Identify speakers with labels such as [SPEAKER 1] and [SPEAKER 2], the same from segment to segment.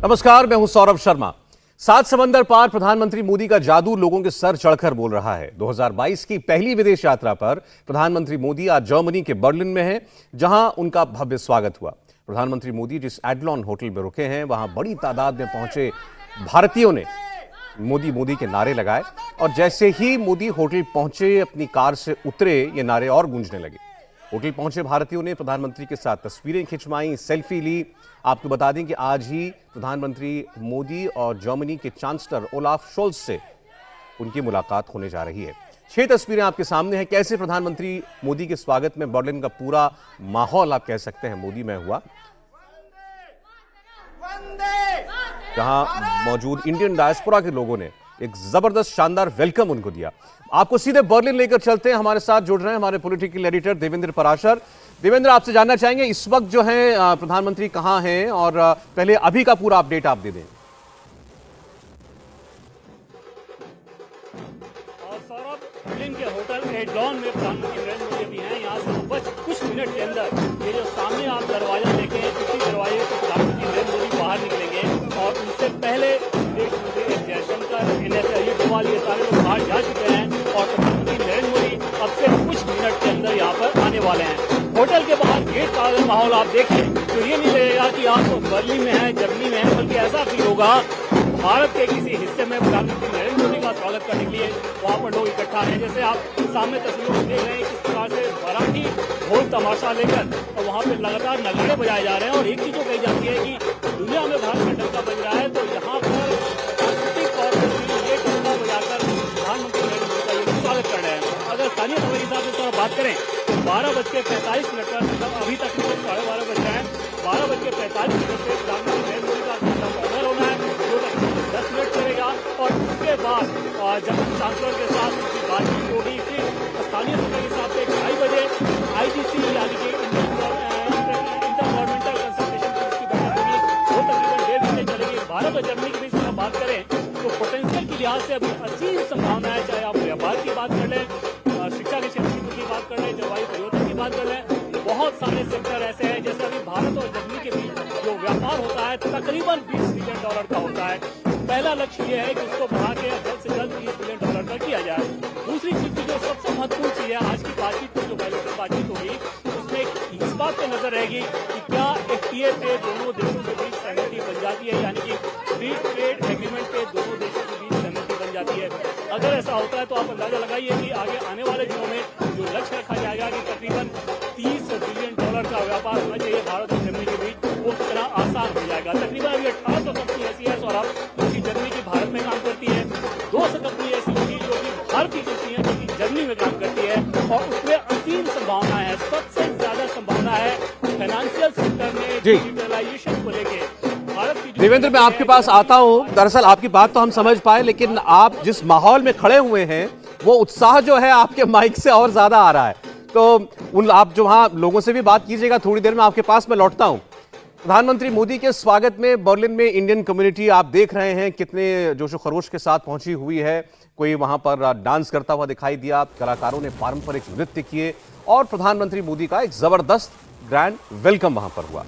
[SPEAKER 1] नमस्कार, मैं हूं सौरभ शर्मा। सात समंदर पार प्रधानमंत्री मोदी का जादू लोगों के सर चढ़कर बोल रहा है। 2022 की पहली विदेश यात्रा पर प्रधानमंत्री मोदी आज जर्मनी के बर्लिन में हैं, जहां उनका भव्य स्वागत हुआ। प्रधानमंत्री मोदी जिस एडलॉन होटल में रुके हैं, वहां बड़ी तादाद में पहुंचे भारतीयों ने मोदी मोदी के नारे लगाए और जैसे ही मोदी होटल पहुंचे, अपनी कार से उतरे, ये नारे और गूंजने लगे। होटल पहुंचे भारतीयों ने प्रधानमंत्री के साथ तस्वीरें खिंचवाई, सेल्फी ली। आपको बता दें कि आज ही प्रधानमंत्री मोदी और जर्मनी के चांसलर ओलाफ शोल्ज से उनकी मुलाकात होने जा रही है। 6 तस्वीरें आपके सामने हैं, कैसे प्रधानमंत्री मोदी के स्वागत में बर्लिन का पूरा माहौल आप कह सकते हैं मोदी में हुआ, जहां मौजूद इंडियन डायस्पोरा के लोगों ने एक जबरदस्त शानदार वेलकम उनको दिया। आपको सीधे बर्लिन लेकर चलते हैं। हमारे साथ जुड़ रहे हैं हमारे पॉलिटिकल एडिटर देवेंद्र पराशर। देवेंद्र, आपसे जानना चाहेंगे इस वक्त जो है प्रधानमंत्री कहां हैं, और पहले अभी का पूरा अपडेट आप दे दें।
[SPEAKER 2] सौरभ, बर्लिन के होटल एडलॉन में प्रधानमंत्री नरेंद्र मोदी भी हैं। यहाँ से बस कुछ मिनट के अंदर ये जो सामने आप दरवाजा देखें, इसी दरवाजे से प्रधानमंत्री नरेंद्र मोदी बाहर निकलेंगे और उनसे पहले विदेश मंत्री जयशंकर, अजीत डोभाल, ये सारे लोग बाहर जा चुके हैं और प्रधानमंत्री नरेंद्र मोदी अब से कुछ मिनट के अंदर यहाँ पर आने वाले हैं। होटल के बाहर गेट का अगर माहौल आप देखें तो ये नहीं लगेगा कि आप बर्लिन में हैं, जर्मनी में हैं, बल्कि ऐसा फील होगा भारत के किसी हिस्से में प्रधानमंत्री नरेंद्र मोदी का स्वागत करने के लिए वहाँ पर लोग इकट्ठा हैं। जैसे आप सामने तस्वीरों में देख रहे हैं, किस प्रकार से मराठी ढोल तमाशा लेकर और वहाँ पे लगातार नगाड़े बजाए जा रहे हैं। और एक चीज जो कही जाती है कि दुनिया में भारत का डंका बज रहा है, तो यहाँ पर सांस्कृतिक तौर पर ये डंका बजाकर प्रधानमंत्री नरेंद्र मोदी का ये स्वागत कर रहे हैं। अगर स्थानीय समय के हिसाब से थोड़ा बात करें, 12:45 पर, मतलब अभी तक 12:30 बज रहे हैं, 12:45 से प्रधानमंत्री नरेंद्र मोदी का ऑर्डर होना है, जो 10 मिनट चलेगा। और उसके बाद जब चांसलर के साथ उनकी बातचीत होगी, फिर स्थानीय समय के हिसाब से 2:30 बजे IGC यानी कि इंटर गवर्नमेंटल कंसल्टेशन की बैठक होगी, वो तकरीबन 1:30 घंटे चलेगी। भारत और जर्मनी के बीच में बात करें तो पोटेंशियल की लिहाज से अभी असीम संभावना है, चाहे आप व्यापार की बात कर लें, शिक्षा के क्षेत्र की बात कर लें, जलवायु परिवर्तन की बात कर लें। बहुत सारे सेक्टर ऐसे हैं, जैसे अभी भारत और जर्मनी के बीच जो व्यापार होता है तकरीबन $20 बिलियन का होता है। पहला लक्ष्य ये है कि उसको बढ़ा के जल्द से जल्द $30 बिलियन का किया जाए। दूसरी चीज की जो सबसे महत्वपूर्ण चीज है आज की बातचीत में, जो बायलैटरल बातचीत होगी, उसमें इस बात पे नजर रहेगी कि क्या FTA पे दोनों देशों के बीच सहमति बन जाती है, यानी कि फ्री ट्रेड एग्रीमेंट पे दोनों देशों के बीच सहमति बन जाती है। अगर ऐसा होता है तो आप अंदाजा लगाइए कि आगे आने वाले दिनों में जो लक्ष्य रखा जाएगा कि तकरीबन $30 बिलियन का व्यापार होना चाहिए भारत और जर्मनी के बीच, वो कितना आसान हो जाएगा। तकरीबन अभी 1800 कंपनी ऐसी है सौरभ, जो कि जर्मनी की भारत में काम करती है, 200 कंपनी ऐसी होगी जो कि भारतीय कंपनी है, जो कि जर्मनी में काम करती है, और उसमें अंतिम संभावना है, सबसे ज्यादा संभावना है फाइनेंशियल सेक्टर में डिजिटलाइजेशन को लेकर।
[SPEAKER 1] देवेंद्र, मैं आपके पास आता हूं। दरअसल आपकी बात तो हम समझ पाए, लेकिन आप जिस माहौल में खड़े हुए हैं, वो उत्साह जो है आपके माइक से और ज्यादा आ रहा है। तो आप जो वहां लोगों से भी बात कीजिएगा, थोड़ी देर में आपके पास मैं लौटता हूं। प्रधानमंत्री मोदी के स्वागत में बर्लिन में इंडियन कम्युनिटी आप देख रहे हैं कितने जोशो खरोश के साथ पहुंची हुई है। कोई वहां पर डांस करता हुआ दिखाई दिया, कलाकारों ने पारंपरिक नृत्य किए और प्रधानमंत्री मोदी का एक जबरदस्त ग्रैंड वेलकम वहां पर हुआ।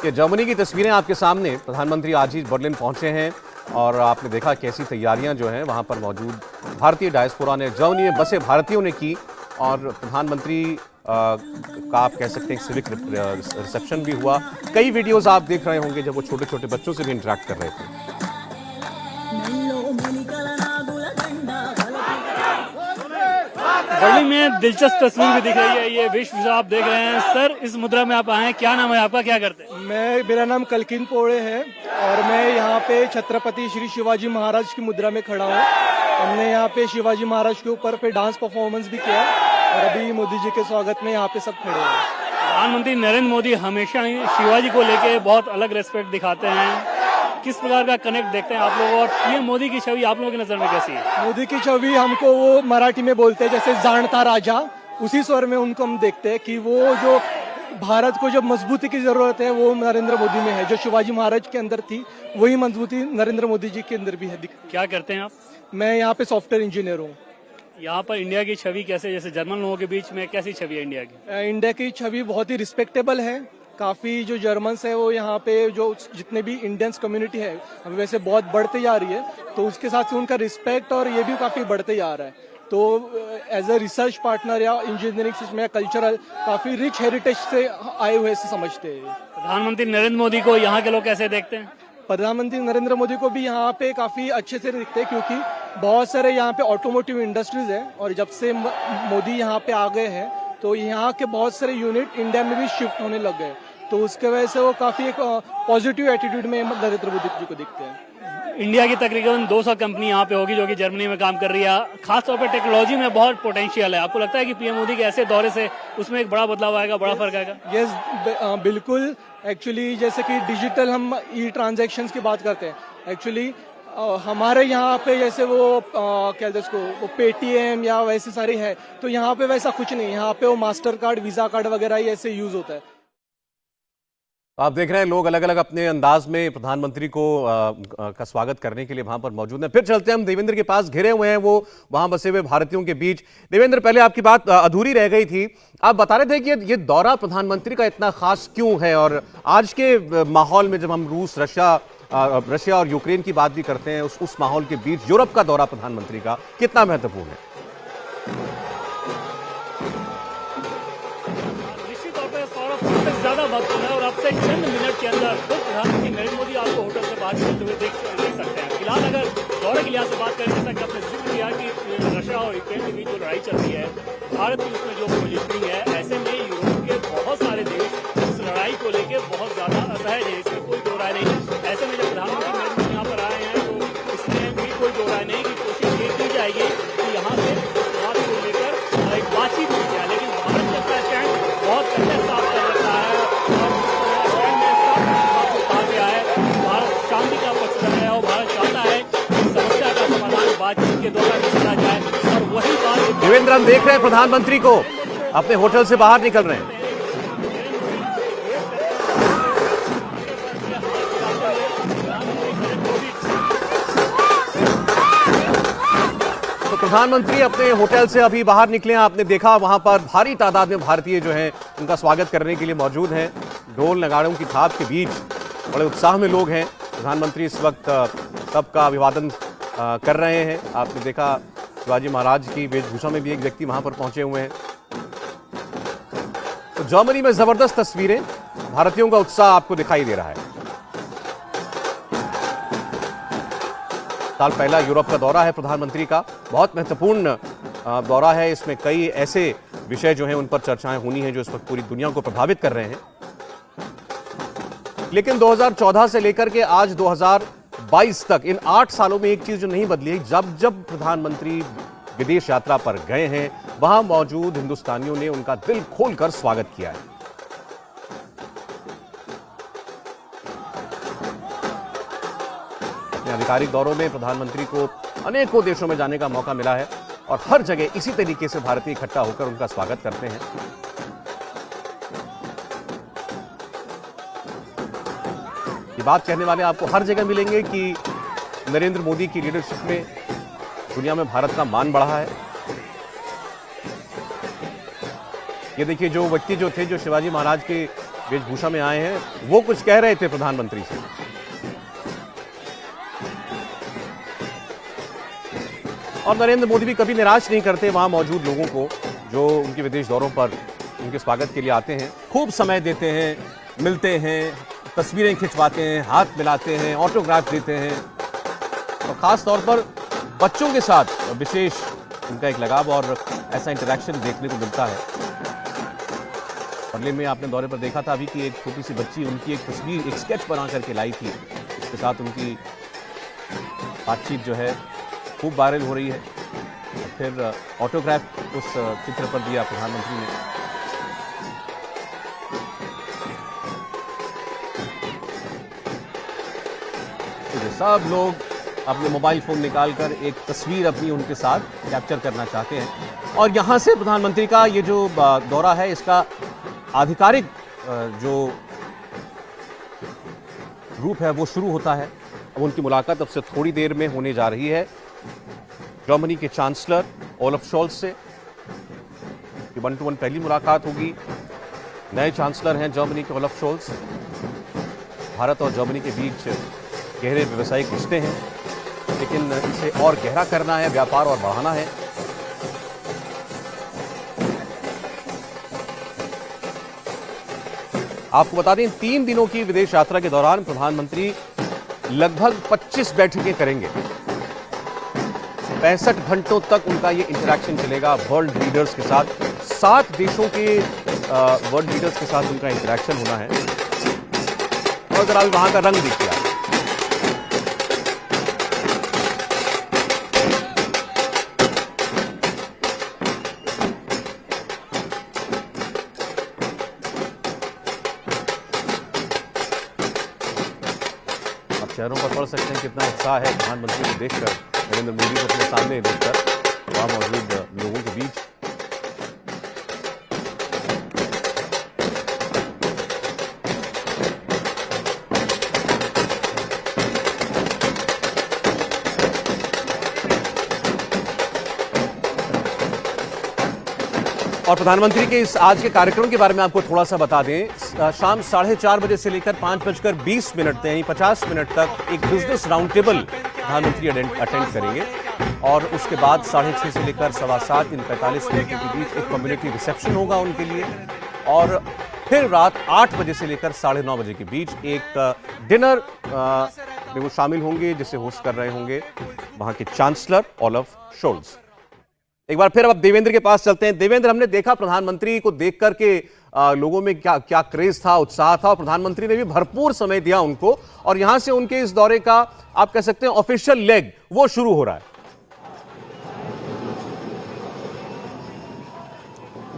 [SPEAKER 1] जर्मनी की तस्वीरें आपके सामने। प्रधानमंत्री आज ही बर्लिन पहुंचे हैं और आपने देखा कैसी तैयारियां जो हैं वहां पर मौजूद भारतीय डायस्पोरा ने, जर्मनी में बसे भारतीयों ने की। और प्रधानमंत्री का आप कह सकते हैं सिविक रिसेप्शन भी हुआ। कई वीडियोस आप देख रहे होंगे जब वो छोटे छोटे बच्चों से भी इंटरेक्ट कर रहे थे।
[SPEAKER 2] बर्लिन में दिलचस्प तस्वीर भी दिख रही है, ये विश्व आप देख रहे हैं। सर, इस मुद्रा में आप आए हैं, क्या नाम है आपका, क्या करते हैं?
[SPEAKER 3] मेरा नाम कलकिन पोड़े है और मैं यहाँ पे छत्रपति श्री शिवाजी महाराज की मुद्रा में खड़ा हूँ। हमने यहाँ पे शिवाजी महाराज के ऊपर पे डांस परफॉर्मेंस भी किया और अभी मोदी जी के स्वागत में यहाँ पे सब खड़े हैं।
[SPEAKER 2] प्रधानमंत्री नरेंद्र मोदी हमेशा ही शिवाजी को लेके बहुत अलग रेस्पेक्ट दिखाते हैं। किस प्रकार का कनेक्ट देखते हैं आप लोग, और पीएम मोदी की छवि आप लोगों की नजर में कैसी है?
[SPEAKER 3] मोदी की छवि हमको वो मराठी में बोलते हैं जैसे जाणता राजा, उसी स्वर में उनको हम देखते हैं कि वो जो भारत को जब मजबूती की जरूरत है वो नरेंद्र मोदी में है। जो शिवाजी महाराज के अंदर थी वही मजबूती नरेंद्र मोदी जी के अंदर भी है।
[SPEAKER 2] क्या करते हैं आप?
[SPEAKER 3] मैं यहाँ पे सॉफ्टवेयर इंजीनियर हूँ।
[SPEAKER 2] यहाँ पर इंडिया की छवि कैसे, जैसे जर्मन लोगों के बीच में कैसी छवि है इंडिया की?
[SPEAKER 3] इंडिया की छवि बहुत ही रिस्पेक्टेबल है। काफ़ी जो जर्मन्स है वो यहाँ पे जो जितने भी इंडियंस कम्युनिटी है अभी वैसे बहुत बढ़ते जा रही है, तो उसके साथ से उनका रिस्पेक्ट और ये भी काफ़ी बढ़ते जा रहा है। तो एज अ रिसर्च पार्टनर या इंजीनियरिंग सिस्टम या कल्चरल काफ़ी रिच हेरिटेज से आए हुए से समझते हैं।
[SPEAKER 2] प्रधानमंत्री नरेंद्र मोदी को यहाँ के लोग कैसे देखते हैं?
[SPEAKER 3] प्रधानमंत्री नरेंद्र मोदी को भी यहाँ पे काफ़ी अच्छे से दिखते हैं, क्योंकि बहुत सारे यहाँ पे ऑटोमोटिव इंडस्ट्रीज है और जब से मोदी यहाँ पे आ गए हैं तो यहाँ के बहुत सारे यूनिट इंडिया में भी शिफ्ट होने लग गए, तो उसके वजह से वो काफ़ी एक पॉजिटिव एटीट्यूड में नरेंद्र मोदी जी को दिखते हैं।
[SPEAKER 2] इंडिया की तकरीबन 200 कंपनी यहाँ पे होगी जो कि जर्मनी में काम कर रही है। खासतौर पर टेक्नोलॉजी में बहुत पोटेंशियल है। आपको लगता है कि पीएम मोदी के ऐसे दौरे से उसमें एक बड़ा बदलाव आएगा, बड़ा फर्क आएगा?
[SPEAKER 3] यस, बिल्कुल। एक्चुअली जैसे कि डिजिटल हम ई ट्रांजैक्शंस की बात करते हैं, एक्चुअली हमारे यहाँ पे जैसे वो क्या कहते हैं उसको, वो पेटीएम या वैसे सारी है, तो यहाँ पे वैसा कुछ नहीं। यहाँ पे वो मास्टर कार्ड, वीजा कार्ड वगैरह ही ऐसे यूज होता है।
[SPEAKER 1] आप देख रहे हैं लोग अलग अलग अपने अंदाज में प्रधानमंत्री को का स्वागत करने के लिए वहां पर मौजूद हैं। फिर चलते हैं हम देवेंद्र के पास, घिरे हुए हैं वो वहां बसे हुए भारतीयों के बीच। देवेंद्र, पहले आपकी बात अधूरी रह गई थी, आप बता रहे थे कि ये दौरा प्रधानमंत्री का इतना खास क्यों है, और आज के माहौल में जब हम रूस, रशिया और यूक्रेन की बात भी करते हैं, उस माहौल के बीच यूरोप का दौरा प्रधानमंत्री का कितना महत्वपूर्ण है?
[SPEAKER 2] ज्यादा महत्वपूर्ण है और अब से चंद मिनट के अंदर खुद प्रधानमंत्री नरेंद्र मोदी आपको होटल से बाहर निकलते हुए देख सकते हैं। फिलहाल अगर दौरे के लिहाज से बात करें, जैसा कि आपने जिक्र किया कि रशिया और यूक्रेन के बीच जो लड़ाई चल रही है, भारत की उसमें जो पोजिशनिंग है, ऐसे में यूरोप के बहुत सारे देश इस लड़ाई को लेकर बहुत ज्यादा असहज है, इसमें कोई दो राय नहीं। ऐसे में जब प्रधानमंत्री नरेंद्र मोदी यहाँ पर आए हैं तो इसमें भी कोई दो राय नहीं कि कोशिश ये की जाएगी कि यहाँ से बात को लेकर एक बातचीत की जाए, लेकिन भारत का स्टैंड बहुत पहले साफ कर रखा है। शांति का पक्ष है और भारत चाहता है कि समस्या का समाधान बातचीत के द्वारा निकाला जाए, और वही बात
[SPEAKER 1] देवेंद्र, हम देख रहे हैं प्रधानमंत्री को अपने होटल से बाहर निकल रहे हैं। तो प्रधानमंत्री अपने होटल से अभी बाहर निकले हैं। आपने देखा वहां पर भारी तादाद में भारतीय जो हैं उनका स्वागत करने के लिए मौजूद हैं। ढोल नगाड़ों की थाप के बीच बड़े उत्साह में लोग हैं। प्रधानमंत्री इस वक्त सबका अभिवादन कर रहे हैं। आपने देखा शिवाजी महाराज की वेशभूषा में भी एक व्यक्ति वहां पर पहुंचे हुए हैं। तो जर्मनी में जबरदस्त तस्वीरें, भारतीयों का उत्साह आपको दिखाई दे रहा है। साल पहला यूरोप का दौरा है प्रधानमंत्री का, बहुत महत्वपूर्ण दौरा है। इसमें कई ऐसे विषय जो हैं उन पर चर्चाएं होनी है जो इस वक्त पूरी दुनिया को प्रभावित कर रहे हैं। लेकिन 2014 से लेकर के आज 2022 तक इन 8 सालों में एक चीज जो नहीं बदली है, जब जब प्रधानमंत्री विदेश यात्रा पर गए हैं वहां मौजूद हिंदुस्तानियों ने उनका दिल खोलकर स्वागत किया है। अपने आधिकारिक दौरों में प्रधानमंत्री को अनेकों देशों में जाने का मौका मिला है और हर जगह इसी तरीके से भारतीय इकट्ठा होकर उनका स्वागत करते हैं। ये बात कहने वाले आपको हर जगह मिलेंगे कि नरेंद्र मोदी की लीडरशिप में दुनिया में भारत का मान बढ़ा है। ये देखिए, जो व्यक्ति जो थे, जो शिवाजी महाराज के वेशभूषा में आए हैं, वो कुछ कह रहे थे प्रधानमंत्री से। और नरेंद्र मोदी भी कभी निराश नहीं करते वहां मौजूद लोगों को जो उनके विदेश दौरों पर उनके स्वागत के लिए आते हैं। खूब समय देते हैं, मिलते हैं, तस्वीरें खिंचवाते हैं, हाथ मिलाते हैं, ऑटोग्राफ देते हैं। और खास तौर पर बच्चों के साथ विशेष उनका एक लगाव और ऐसा इंटरेक्शन देखने को मिलता है। बर्लिन में आपने दौरे पर देखा था अभी कि एक छोटी सी बच्ची उनकी एक तस्वीर, एक स्केच बना करके लाई थी। उसके साथ उनकी बातचीत जो है खूब वायरल हो रही है। और फिर ऑटोग्राफ उस चित्र पर दिया प्रधानमंत्री ने। सब लोग अपने मोबाइल फोन निकालकर एक तस्वीर अपनी उनके साथ कैप्चर करना चाहते हैं। और यहां से प्रधानमंत्री का ये जो दौरा है, इसका आधिकारिक जो रूप है वो शुरू होता है। अब उनकी मुलाकात अब से थोड़ी देर में होने जा रही है जर्मनी के चांसलर ओलफ शोल्ज से 1-to-1 पहली मुलाकात होगी। नए चांसलर हैं जर्मनी के ओलफ शोल्ज। भारत और जर्मनी के बीच गहरे व्यावसायिक रिश्ते हैं, लेकिन इसे और गहरा करना है, व्यापार और बढ़ाना है। आपको बता दें, 3 दिनों की विदेश यात्रा के दौरान प्रधानमंत्री लगभग 25 बैठकें करेंगे। 65 घंटों तक उनका ये इंटरेक्शन चलेगा वर्ल्ड लीडर्स के साथ। 7 देशों के वर्ल्ड लीडर्स के साथ उनका इंटरेक्शन होना है। और जरा वहां का रंग देखिए आप। चेहरों पर पढ़ सकते हैं कितना उत्साह है प्रधानमंत्री को देखकर, नरेंद्र मोदी को अपने सामने देखकर वहां मौजूद लोगों के बीच। और प्रधानमंत्री के इस आज के कार्यक्रम के बारे में आपको थोड़ा सा बता दें। शाम 4:30 बजे से लेकर 5:20 यानी 50 मिनट तक एक बिजनेस राउंड टेबल प्रधानमंत्री अटेंड करेंगे। और उसके बाद 6:30 से लेकर 7:15 इन 45 मिनट के बीच एक कम्युनिटी रिसेप्शन होगा उनके लिए। और फिर रात 8 बजे से लेकर 9:30 बजे के बीच एक डिनर में वो शामिल होंगे, जिसे होस्ट कर रहे होंगे वहां के चांसलर ओलफ शोल्ज। एक बार फिर अब देवेंद्र के पास चलते हैं। देवेंद्र, हमने देखा प्रधानमंत्री को देख करके लोगों में क्या क्या क्रेज था, उत्साह था, और प्रधानमंत्री ने भी भरपूर समय दिया उनको। और यहां से उनके इस दौरे का आप कह सकते हैं ऑफिशियल लेग वो शुरू हो रहा है।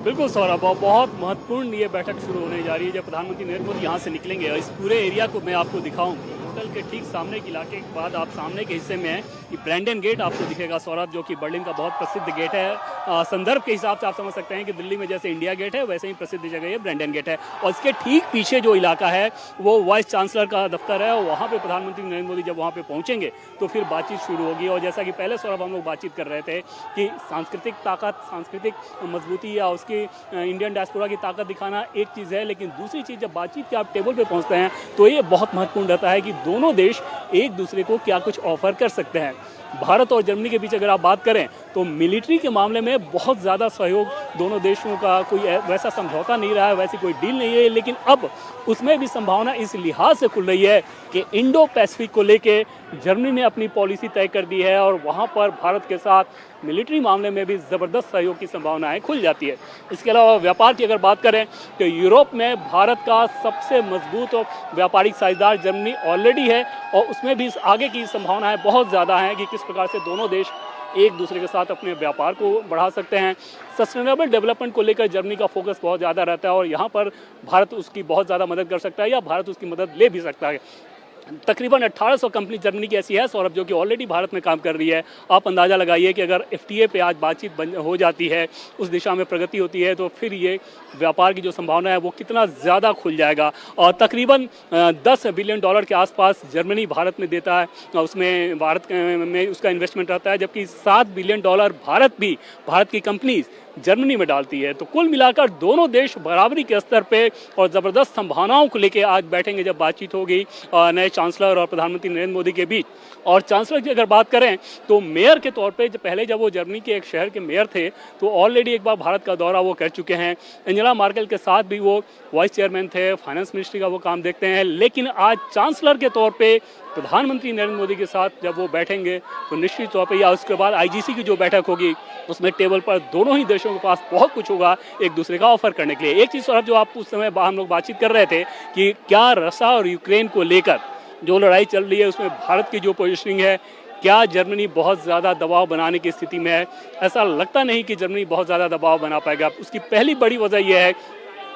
[SPEAKER 2] बिल्कुल सौरभ, बहुत महत्वपूर्ण ये बैठक शुरू होने जा रही है जब प्रधानमंत्री नरेंद्र मोदी यहाँ से निकलेंगे। और इस पूरे एरिया को मैं आपको दिखाऊं, होटल के ठीक सामने के इलाके के बाद आप सामने के हिस्से में ये ब्रैंडन गेट आपको दिखेगा सौरभ, जो कि बर्लिन का बहुत प्रसिद्ध गेट है। संदर्भ के हिसाब से आप समझ सकते हैं कि दिल्ली में जैसे इंडिया गेट है वैसे ही प्रसिद्ध जगह ये ब्रैंडन गेट है। और इसके ठीक पीछे जो इलाका है वो वाइस चांसलर का दफ्तर है। और वहाँ पे प्रधानमंत्री नरेंद्र मोदी जब वहाँ पे पहुँचेंगे तो फिर बातचीत शुरू होगी। और जैसा कि पहले सौरभ हम लोग बातचीत कर रहे थे कि सांस्कृतिक ताकत, सांस्कृतिक मजबूती या उसकी इंडियन डायस्पोरा की ताकत दिखाना एक चीज़ है, लेकिन दूसरी चीज़ जब बातचीत के आप टेबल पे पहुंचते हैं तो ये बहुत महत्वपूर्ण रहता है कि दोनों देश एक दूसरे को क्या कुछ ऑफर कर सकते हैं। भारत और जर्मनी के बीच अगर आप बात करें तो मिलिट्री के मामले में बहुत ज़्यादा सहयोग दोनों देशों का, कोई वैसा समझौता नहीं रहा है, वैसी कोई डील नहीं है। लेकिन अब उसमें भी संभावना इस लिहाज से खुल रही है कि इंडो पैसिफिक को लेके जर्मनी ने अपनी पॉलिसी तय कर दी है और वहाँ पर भारत के साथ मिलिट्री मामले में भी ज़बरदस्त सहयोग की संभावनाएं खुल जाती है। इसके अलावा व्यापार की अगर बात करें तो यूरोप में भारत का सबसे मजबूत और व्यापारिक साझेदार जर्मनी ऑलरेडी है। और उसमें भी आगे की संभावनाएं बहुत ज़्यादा हैं कि किस प्रकार से दोनों देश एक दूसरे के साथ अपने व्यापार को बढ़ा सकते हैं। सस्टेनेबल डेवलपमेंट को लेकर जर्मनी का फोकस बहुत ज़्यादा रहता है और यहाँ पर भारत उसकी बहुत ज़्यादा मदद कर सकता है या भारत उसकी मदद ले भी सकता है। तकरीबन 1800 कंपनी जर्मनी की ऐसी है सौरभ जो कि ऑलरेडी भारत में काम कर रही है। आप अंदाज़ा लगाइए कि अगर FTA पे आज बातचीत हो जाती है, उस दिशा में प्रगति होती है, तो फिर ये व्यापार की जो संभावना है वो कितना ज़्यादा खुल जाएगा। और तकरीबन $10 बिलियन के आसपास जर्मनी भारत में देता है, उसमें भारत में उसका इन्वेस्टमेंट रहता है, जबकि $7 बिलियन भारत की कंपनीज जर्मनी में डालती है। तो कुल मिलाकर दोनों देश बराबरी के स्तर पे और ज़बरदस्त संभावनाओं को लेकर आज बैठेंगे जब बातचीत होगी नए चांसलर और प्रधानमंत्री नरेंद्र मोदी के बीच। और चांसलर की अगर बात करें तो मेयर के तौर पे पहले जब वो जर्मनी के एक शहर के मेयर थे तो ऑलरेडी एक बार भारत का दौरा वो कर चुके हैं। एंजेला मार्केल के साथ भी वो वाइस चेयरमैन थे, फाइनेंस मिनिस्ट्री का वो काम देखते हैं। लेकिन आज चांसलर के तौर पे प्रधानमंत्री नरेंद्र मोदी के साथ जब वो बैठेंगे तो निश्चित तौर पे या उसके बाद IGC की जो बैठक होगी उसमें टेबल पर दोनों ही देशों के पास बहुत कुछ होगा एक दूसरे का ऑफर करने के लिए। एक चीज़ सौरभ जो आप उस समय हम लोग बातचीत कर रहे थे कि क्या रशिया और यूक्रेन को लेकर जो लड़ाई चल रही है उसमें भारत की जो पोजीशनिंग है, क्या जर्मनी बहुत ज़्यादा दबाव बनाने की स्थिति में है? ऐसा लगता नहीं कि जर्मनी बहुत ज़्यादा दबाव बना पाएगा। उसकी पहली बड़ी वजह यह है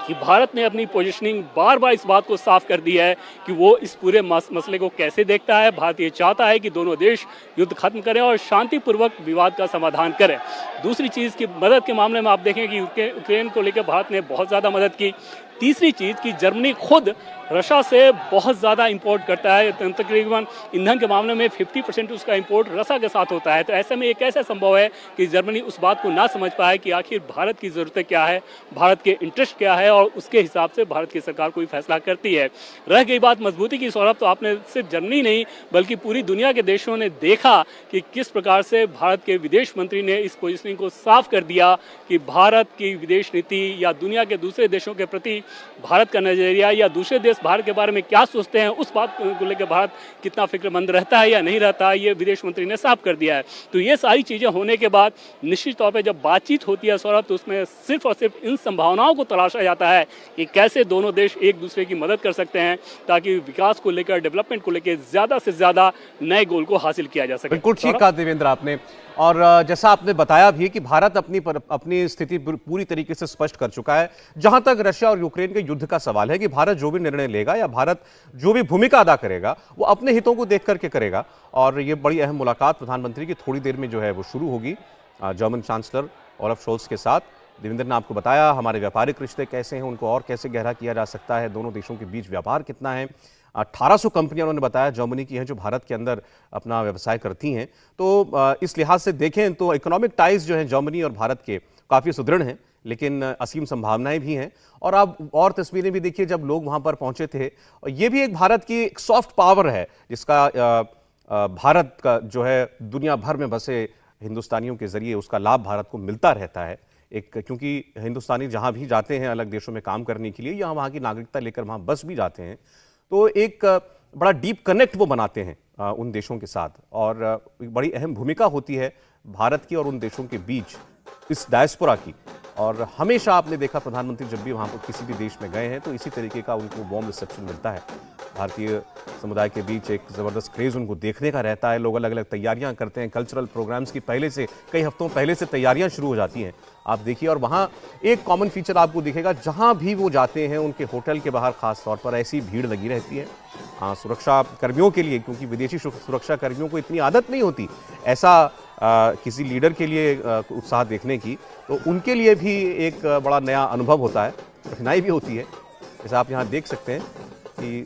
[SPEAKER 2] कि भारत ने अपनी पोजीशनिंग बार बार इस बात को साफ कर दिया है कि वो इस पूरे मसले को कैसे देखता है। भारत ये चाहता है कि दोनों देश युद्ध खत्म करें और शांतिपूर्वक विवाद का समाधान करें। दूसरी चीज़ की मदद के मामले में आप देखें कि यूक्रेन को लेकर भारत ने बहुत ज़्यादा मदद की। तीसरी चीज़ कि जर्मनी खुद रशिया से बहुत ज़्यादा इंपोर्ट करता है, तकरीबन ईंधन के मामले में 50% उसका इंपोर्ट रशिया के साथ होता है। तो ऐसे में ये कैसे संभव है कि जर्मनी उस बात को ना समझ पाए कि आखिर भारत की ज़रूरतें क्या है, भारत के इंटरेस्ट क्या है, और उसके हिसाब से भारत की सरकार कोई फैसला करती है। रह गई बात मजबूती की, सौरभ, तो आपने सिर्फ जर्मनी नहीं बल्कि पूरी दुनिया के देशों ने देखा कि किस प्रकार से भारत के विदेश मंत्री ने इस पोजिशनिंग को साफ कर दिया कि भारत की विदेश नीति या दुनिया के दूसरे देशों के प्रति भारत का नज़रिया या दूसरे देश भारत के बारे में क्या सोचते हैं, उस बात को लेकर भारत कितना फिक्रमंद रहता है या नहीं रहता है, ये विदेश मंत्री ने साफ कर दिया है। तो ये सारी चीज़ें होने के बाद निश्चित तौर पे जब बातचीत होती है सौरभ, तो उसमें सिर्फ और सिर्फ इन संभावनाओं को तलाशा जाता है कि कैसे दोनों देश एक दूसरे की मदद कर सकते हैं ताकि विकास को लेकर, डेवलपमेंट को लेकर ज़्यादा से ज़्यादा नए गोल को हासिल किया जा सके।
[SPEAKER 1] बिल्कुल ठीक कहा देवेंद्र आपने, और जैसा आपने बताया भी कि भारत अपनी स्थिति पूरी तरीके से स्पष्ट कर चुका है। जहां तक रशिया और यूक्रेन के युद्ध का सवाल है कि भारत जो भी निर्णय लेगा या भारत जो भी भूमिका अदा करेगा वो अपने हितों को देख करके करेगा। और ये बड़ी अहम मुलाकात प्रधानमंत्री की थोड़ी देर में जो है वो शुरू होगी जर्मन चांसलर ओलाफ शोल्ज के साथ। देवेंद्र ने आपको बताया हमारे व्यापारिक रिश्ते कैसे हैं, उनको और कैसे गहरा किया जा सकता है, दोनों देशों के बीच व्यापार कितना है। 1800 कंपनियां उन्होंने बताया जर्मनी की हैं जो भारत के अंदर अपना व्यवसाय करती हैं। तो इस लिहाज से देखें तो इकोनॉमिक टाइज जो हैं जर्मनी और भारत के काफ़ी सुदृढ़ हैं, लेकिन असीम संभावनाएं भी हैं। और आप और तस्वीरें भी देखिए जब लोग वहां पर पहुंचे थे, और ये भी एक भारत की एक सॉफ्ट पावर है जिसका भारत का जो है दुनिया भर में बसे हिंदुस्तानियों के जरिए उसका लाभ भारत को मिलता रहता है। एक क्योंकि हिंदुस्तानी जहां भी जाते हैं अलग देशों में काम करने के लिए या वहां की नागरिकता लेकर वहां बस भी जाते हैं, तो एक बड़ा डीप कनेक्ट वो बनाते हैं उन देशों के साथ। और एक बड़ी अहम भूमिका होती है भारत की और उन देशों के बीच इस डायस्पोरा की। और हमेशा आपने देखा प्रधानमंत्री जब भी वहाँ पर किसी भी देश में गए हैं तो इसी तरीके का उनको वार्म रिसेप्शन मिलता है। भारतीय समुदाय के बीच एक ज़बरदस्त क्रेज़ उनको देखने का रहता है। लोग अलग अलग तैयारियां करते हैं, कल्चरल प्रोग्राम्स की पहले से कई हफ्तों पहले से तैयारियां शुरू हो जाती हैं। आप देखिए, और वहाँ एक कॉमन फीचर आपको दिखेगा, जहाँ भी वो जाते हैं उनके होटल के बाहर खास तौर पर ऐसी भीड़ लगी रहती है। सुरक्षा कर्मियों के लिए, क्योंकि विदेशी सुरक्षा कर्मियों को इतनी आदत नहीं होती ऐसा किसी लीडर के लिए उत्साह देखने की, तो उनके लिए भी एक बड़ा नया अनुभव होता है, कठिनाई भी होती है। जैसा आप यहाँ देख सकते हैं कि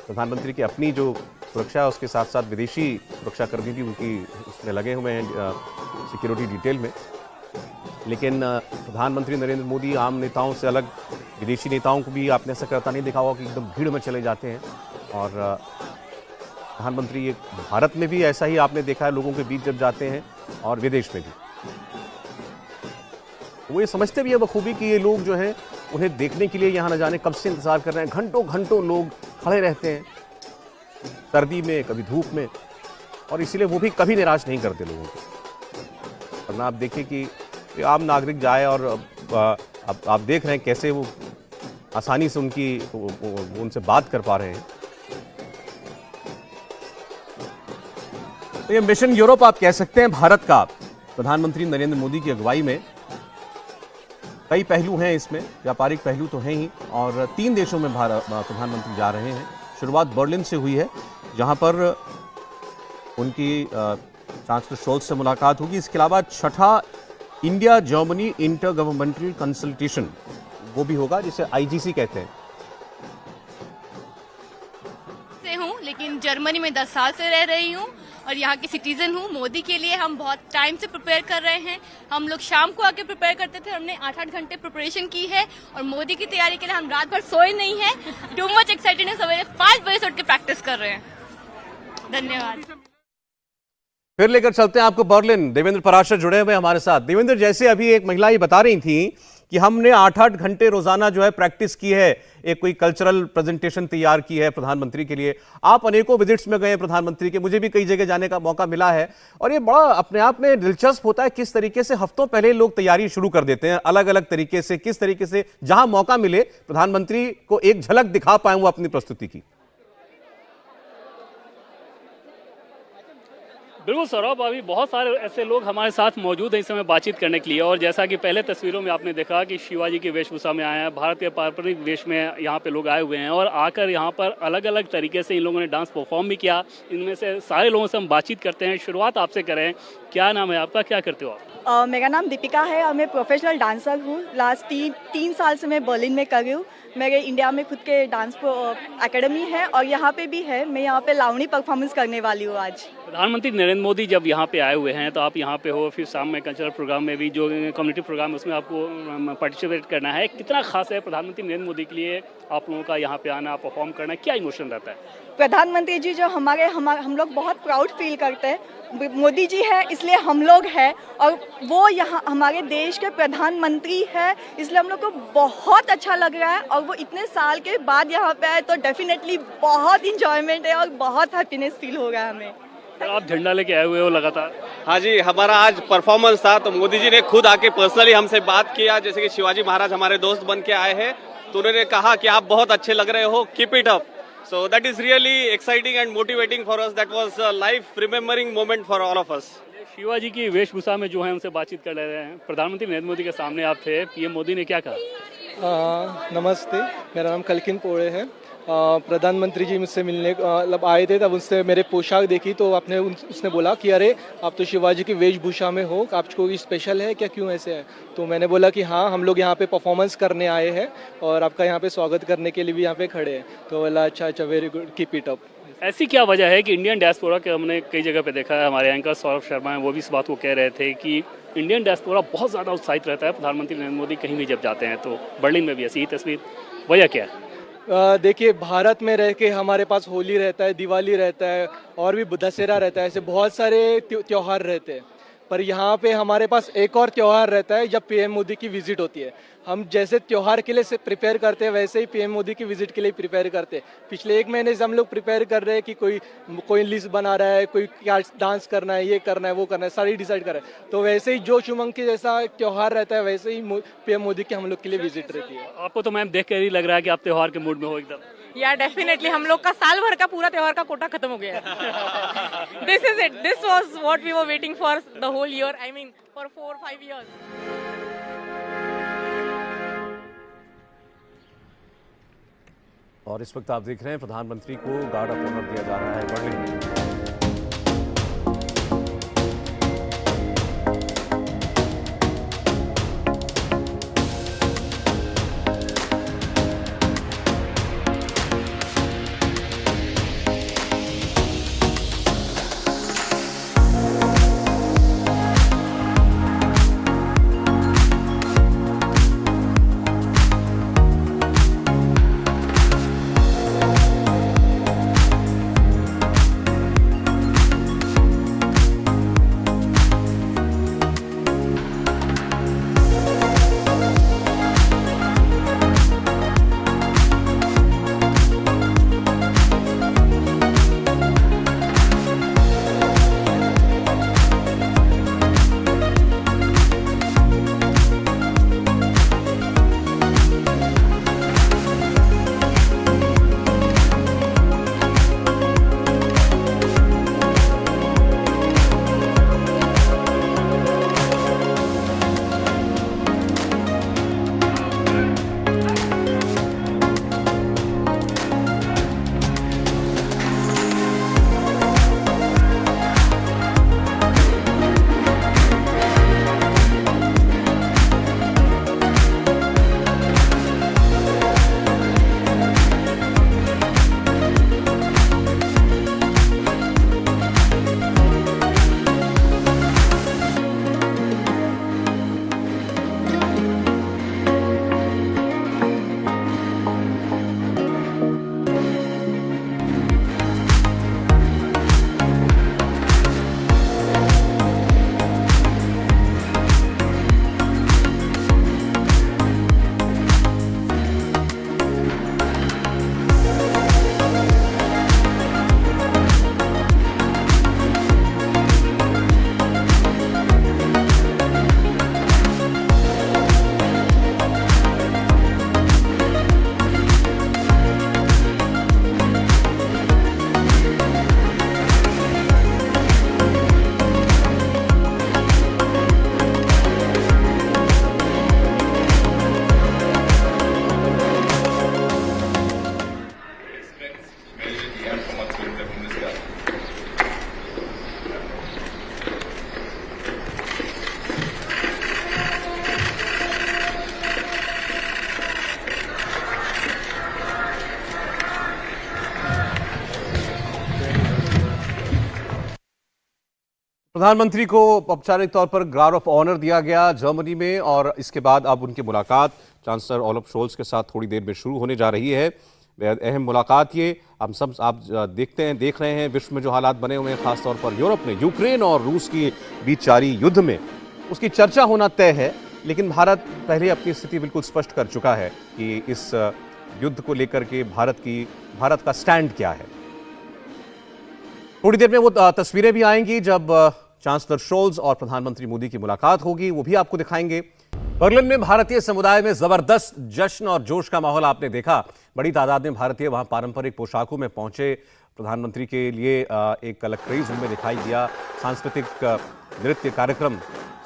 [SPEAKER 1] प्रधानमंत्री की अपनी जो सुरक्षा है उसके साथ साथ विदेशी सुरक्षा कर्मी भी उनकी उसमें लगे हुए हैं सिक्योरिटी डिटेल में। लेकिन प्रधानमंत्री नरेंद्र मोदी आम नेताओं से अलग विदेशी नेताओं को भी आपने ऐसा करता नहीं देखा होगा कि एकदम भीड़ में चले जाते हैं। और प्रधानमंत्री भारत में भी ऐसा ही आपने देखा है, लोगों के बीच जब जाते हैं और विदेश में भी वो ये समझते भी है बखूबी कि ये लोग जो हैं उन्हें देखने के लिए यहाँ न जाने कब से इंतजार कर रहे हैं। घंटों घंटों लोग खड़े रहते हैं, सर्दी में कभी धूप में, और इसीलिए वो भी कभी निराश नहीं करते लोगों को। वरना आप देखिए कि आम नागरिक जाए और अब आप देख रहे हैं कैसे वो आसानी से उनसे बात कर पा रहे हैं। तो ये मिशन यूरोप आप कह सकते हैं भारत का, प्रधानमंत्री नरेंद्र मोदी की अगुवाई में। कई पहलू हैं इसमें, व्यापारिक पहलू तो हैं ही, और 3 देशों में प्रधानमंत्री जा रहे हैं। शुरुआत बर्लिन से हुई है जहां पर उनकी चांसलर शोल्ज से मुलाकात होगी। इसके अलावा 6ठा India Germany intergovernmental consultation वो भी होगा, जिसे IGC कहते हैं।
[SPEAKER 4] से हूँ, लेकिन जर्मनी में 10 साल से रह रही हूँ और यहाँ की सिटीजन हूँ। मोदी के लिए हम बहुत टाइम से प्रिपेयर कर रहे हैं। हम लोग शाम को आके प्रिपेयर करते थे, हमने 8-8 घंटे प्रिपरेशन की है, और मोदी की तैयारी के लिए हम रात भर सोए नहीं है। टू मच एक्साइटेड है, सवेरे 5 बजे से उठ के प्रैक्टिस कर रहे हैं। धन्यवाद।
[SPEAKER 1] फिर लेकर चलते हैं आपको बर्लिन। देवेंद्र पराशर जुड़े हुए हमारे साथ। देवेंद्र, जैसे अभी एक महिला ही बता रही थी कि हमने 8-8 घंटे रोजाना जो है प्रैक्टिस की है, एक कोई कल्चरल प्रेजेंटेशन तैयार की है प्रधानमंत्री के लिए। आप अनेकों विजिट्स में गए प्रधानमंत्री के, मुझे भी कई जगह जाने का मौका मिला है, और ये बड़ा अपने आप में दिलचस्प होता है किस तरीके से हफ्तों पहले लोग तैयारी शुरू कर देते हैं, अलग अलग तरीके से, किस तरीके से जहां मौका मिले प्रधानमंत्री को एक झलक दिखा पाए वो अपनी प्रस्तुति की।
[SPEAKER 2] बिल्कुल सौरभ, अभी बहुत सारे ऐसे लोग हमारे साथ मौजूद हैं इस समय बातचीत करने के लिए। और जैसा कि पहले तस्वीरों में आपने देखा कि शिवाजी की वेशभूषा में आए हैं, भारत के पारंपरिक वेश में यहाँ पे लोग आए हुए हैं, और आकर यहाँ पर अलग अलग तरीके से इन लोगों ने डांस परफॉर्म भी किया। इनमें से सारे लोगों से हम बातचीत करते हैं। शुरुआत आपसे करें, क्या नाम है आपका, क्या करते हो आप?
[SPEAKER 5] मेरा नाम दीपिका है और मैं प्रोफेशनल डांसर हूँ। लास्ट 3 साल से मैं बर्लिन में कर रही हूँ। मेरे इंडिया में खुद के डांस एकेडमी है और यहाँ पे भी है। मैं यहाँ पे लावणी परफॉर्मेंस करने वाली हूँ आज।
[SPEAKER 2] प्रधानमंत्री नरेंद्र मोदी जब यहाँ पे आए हुए हैं तो आप यहाँ पे हो, फिर शाम में कल्चरल प्रोग्राम में भी जो कम्युनिटी प्रोग्राम है उसमें आपको पार्टिसिपेट करना है। कितना खास है प्रधानमंत्री नरेंद्र मोदी के लिए आप लोगों का यहाँ पे आना, परफॉर्म करना, क्या इमोशन रहता है?
[SPEAKER 5] प्रधानमंत्री जी जो हम लोग बहुत प्राउड फील करते हैं। मोदी जी है इसलिए हम लोग हैं और वो यहाँ हमारे देश के प्रधानमंत्री है, इसलिए हम लोग को बहुत अच्छा लग रहा है। और वो इतने साल के बाद यहाँ पे आए तो डेफिनेटली बहुत इंजॉयमेंट है और बहुत हैप्पीनेस फील हो रहा है हमें।
[SPEAKER 2] तो आप झंडा लेके आए हुए हो लगातार।
[SPEAKER 6] हाँ जी, हमारा आज परफॉर्मेंस था तो मोदी जी ने खुद आके पर्सनली हमसे बात किया। जैसे कि शिवाजी महाराज हमारे दोस्त बन के आए हैं तो उन्होंने कहा कि आप बहुत अच्छे लग रहे हो, keep it up. So that is really exciting and motivating for us. That was a life remembering moment for all of us.
[SPEAKER 2] Shivaji की वेशभूषा में जो है उनसे बातचीत कर रहे हैं। प्रधानमंत्री नरेंद्र मोदी के सामने आप थे, पीएम मोदी ने क्या कहा?
[SPEAKER 3] नमस्ते, मेरा नाम कलकिन पोड़े है। प्रधानमंत्री जी मुझसे मिलने मतलब आए थे, तब उनसे मेरे पोशाक देखी तो उसने बोला कि अरे आप तो शिवाजी की वेशभूषा में हो, आपको कोई स्पेशल है क्या, क्यों ऐसे है? तो मैंने बोला कि हाँ, हम लोग यहाँ पे परफॉर्मेंस करने आए हैं और आपका यहाँ पे स्वागत करने के लिए भी यहाँ पे खड़े हैं। तो बोला अच्छा, very good, keep it up.
[SPEAKER 2] ऐसी क्या वजह है कि इंडियन डायस्पोरा के हमने कई जगह पे देखा है, हमारे एंकर सौरभ शर्मा हैं वो भी इस बात को कह रहे थे कि इंडियन डायस्पोरा बहुत ज़्यादा उत्साहित रहता है प्रधानमंत्री नरेंद्र मोदी कहीं भी जब जाते हैं। तो बर्लिन में भी ऐसी ही तस्वीर, वजह क्या है?
[SPEAKER 3] देखिए, भारत में रह के हमारे पास होली रहता है, दिवाली रहता है और भी दशहरा रहता है, ऐसे बहुत सारे त्योहार रहते हैं। पर यहाँ पे हमारे पास एक और त्योहार रहता है जब पीएम मोदी की विजिट होती है। हम जैसे त्योहार के लिए से प्रिपेयर करते हैं वैसे ही पीएम मोदी की विजिट के लिए प्रिपेयर करते हैं। पिछले 1 महीने से हम लोग प्रिपेयर कर रहे हैं कि कोई लिस्ट बना रहा है, कोई क्या डांस करना है, ये करना है, वो करना है, सारी डिसाइड कर रहे हैं। तो वैसे ही जोश उमंग के जैसा त्योहार रहता है वैसे ही पीएम मोदी की हम लोग के लिए विजिट रहती है।
[SPEAKER 2] आपको तो मैम देख कर ही लग रहा है कि आप त्योहार के मूड में हो एकदम।
[SPEAKER 7] या डेफिनेटली हम लोग का साल भर का पूरा त्योहार का कोटा खत्म हो गया है। This is it, this was what we were waiting for the whole year, I mean for 4-5 years।
[SPEAKER 1] और इस वक्त आप देख रहे हैं प्रधानमंत्री को गार्ड ऑफ ऑनर दिया जा रहा है बर्लिन में। प्रधानमंत्री को औपचारिक तौर पर गार्ड ऑफ ऑनर दिया गया जर्मनी में, और इसके बाद अब उनकी मुलाकात चांसलर ओलाफ शोल्स के साथ थोड़ी देर में शुरू होने जा रही है। बेहद अहम मुलाकात ये हम सब आप देख रहे हैं विश्व में जो हालात बने हुए हैं, खासतौर पर यूरोप में यूक्रेन और रूस की बीच जारी युद्ध में उसकी चर्चा होना तय है। लेकिन भारत पहले अपनी स्थिति बिल्कुल स्पष्ट कर चुका है कि इस युद्ध को लेकर के भारत का स्टैंड क्या है। थोड़ी देर में वो तस्वीरें भी आएंगी जब चांसलर शोल्स और प्रधानमंत्री मोदी की मुलाकात होगी, वो भी आपको दिखाएंगे। बर्लिन में भारतीय समुदाय में जबरदस्त जश्न और जोश का माहौल आपने देखा। बड़ी तादाद में भारतीय वहां पारंपरिक पोशाकों में पहुंचे। प्रधानमंत्री के लिए एक अलग क्रेज उनमें दिखाई दिया। सांस्कृतिक नृत्य कार्यक्रम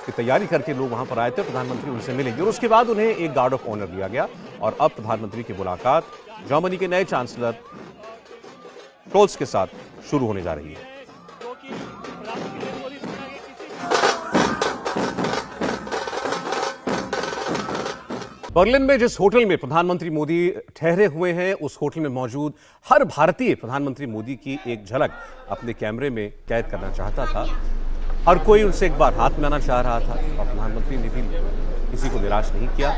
[SPEAKER 1] की तैयारी करके लोग वहां पर आए थे। प्रधानमंत्री उनसे मिलेंगे और उसके बाद उन्हें एक गार्ड ऑफ ऑनर दिया गया। और अब प्रधानमंत्री की मुलाकात जर्मनी के नए चांसलर शोल्स के साथ शुरू होने जा रही है। बर्लिन में जिस होटल में प्रधानमंत्री मोदी ठहरे हुए हैं, उस होटल में मौजूद हर भारतीय प्रधानमंत्री मोदी की एक झलक अपने कैमरे में कैद करना चाहता था। हर कोई उनसे एक बार हाथ मिलाना चाह रहा था और प्रधानमंत्री ने भी किसी को निराश नहीं किया।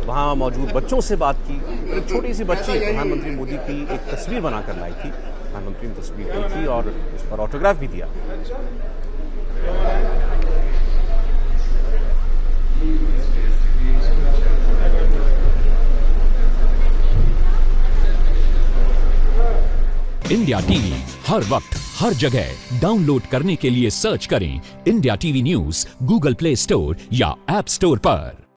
[SPEAKER 1] वहां मौजूद बच्चों से बात की। एक छोटी सी बच्ची प्रधानमंत्री मोदी की एक तस्वीर बनाकर लाई थी। प्रधानमंत्री ने तस्वीर ली थी और उस पर ऑटोग्राफ भी दिया।
[SPEAKER 8] इंडिया टीवी हर वक्त हर जगह डाउनलोड करने के लिए सर्च करें India TV news Google play store या ऐप स्टोर पर।